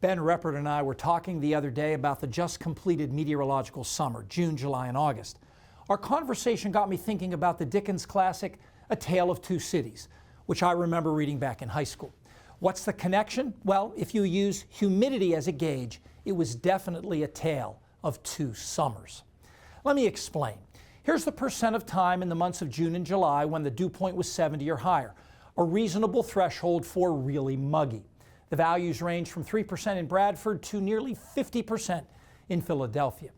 Ben Reppert and I were talking the other day about the just completed meteorological summer, June, July, and August. Our conversation got me thinking about the Dickens classic, A Tale of Two Cities, which I remember reading back in high school. What's the connection? Well, if you use humidity as a gauge, it was definitely a tale of two summers. Let me explain. Here's the percent of time in the months of June and July when the dew point was 70 or higher, a reasonable threshold for really muggy. The values range from 3% in Bradford to nearly 50% in Philadelphia.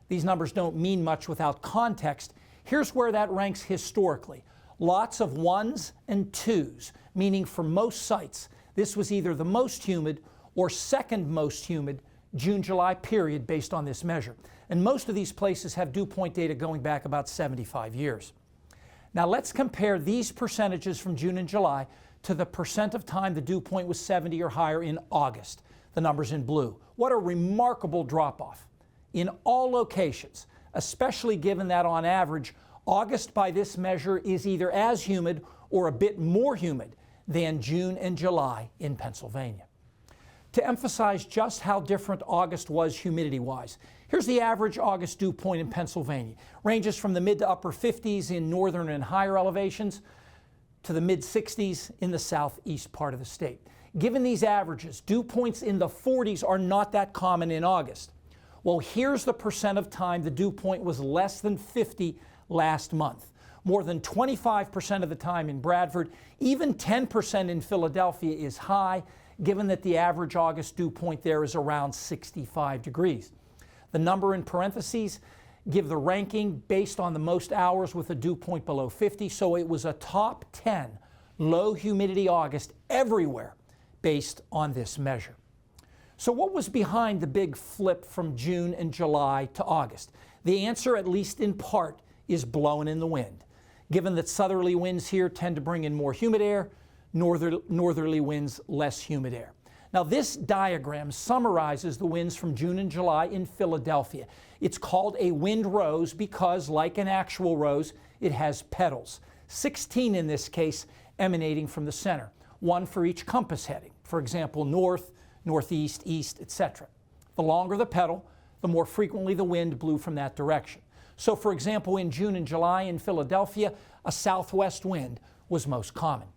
These numbers don't mean much without context. Here's where that ranks historically. Lots of ones and twos, meaning for most sites, this was either the most humid or second most humid June-July period based on this measure. And most of these places have dew point data going back about 75 years. Now let's compare these percentages from June and July to the percent of time the dew point was 70 or higher in August, the numbers in blue. What a remarkable drop-off. In all locations, especially given that on average, August by this measure is either as humid or a bit more humid than June and July in Pennsylvania. To emphasize just how different August was humidity-wise, here's the average August dew point in Pennsylvania. Ranges from the mid to upper 50s in northern and higher elevations to the mid-60s in the southeast part of the state. Given these averages, dew points in the 40s are not that common in August. Well, here's the percent of time the dew point was less than 50 last month. More than 25% of the time in Bradford, even 10% in Philadelphia is high, given that the average August dew point there is around 65 degrees. The number in parentheses give the ranking based on the most hours with a dew point below 50, so it was a top 10 low humidity August everywhere based on this measure. So what was behind the big flip from June and July to August? The answer, at least in part, is blowing in the wind. Given that southerly winds here tend to bring in more humid air, northerly winds less humid air. Now this diagram summarizes the winds from June and July in Philadelphia. It's called a wind rose because, like an actual rose, it has petals. 16 in this case emanating from the center, one for each compass heading. For example, north, northeast, east, etc. The longer the petal, the more frequently the wind blew from that direction. So for example, in June and July in Philadelphia, a southwest wind was most common.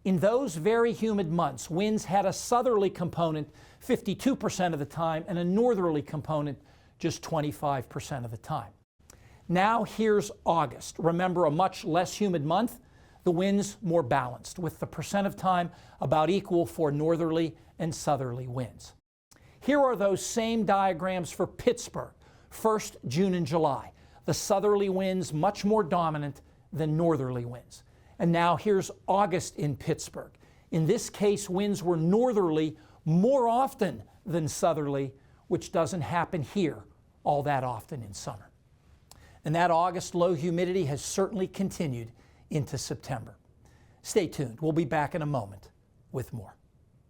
In those very humid months, winds had a southerly component 52% of the time and a northerly component just 25% of the time. Now here's August. Remember, a much less humid month, the winds more balanced, with the percent of time about equal for northerly and southerly winds. Here are those same diagrams for Pittsburgh, first June and July. The southerly winds much more dominant than northerly winds. And now here's August in Pittsburgh. In this case, winds were northerly more often than southerly, which doesn't happen here all that often in summer. And that August low humidity has certainly continued into September. Stay tuned. We'll be back in a moment with more.